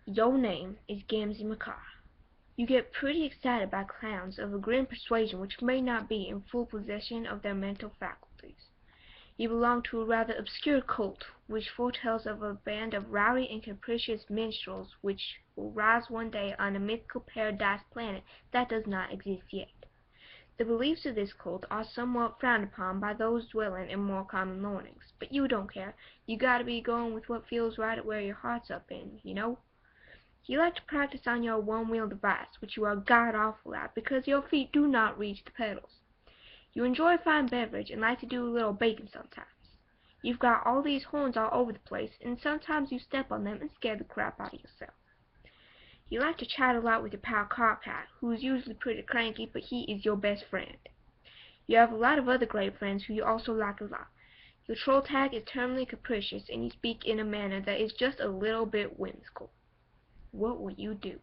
Your name is Gamzee Makar. You get pretty excited by clowns of a grim persuasion which may not be in full possession of their mental faculties. You belong to a rather obscure cult which foretells of a band of rowdy and capricious minstrels which will rise one day on a mythical paradise planet that does not exist yet. The beliefs of this cult are somewhat frowned upon by those dwelling in more common learnings, but you don't care. You gotta be going with what feels right at where your heart's up in, you know? You like to practice on your one-wheel device, which you are god-awful at because your feet do not reach the pedals. You enjoy fine beverage and like to do a little baking sometimes. You've got all these horns all over the place, and sometimes you step on them and scare the crap out of yourself. You like to chat a lot with your pal Carcat, who is usually pretty cranky, but he is your best friend. You have a lot of other great friends who you also like a lot. Your troll tag is terminally capricious, and you speak in a manner that is just a little bit whimsical. What will you do?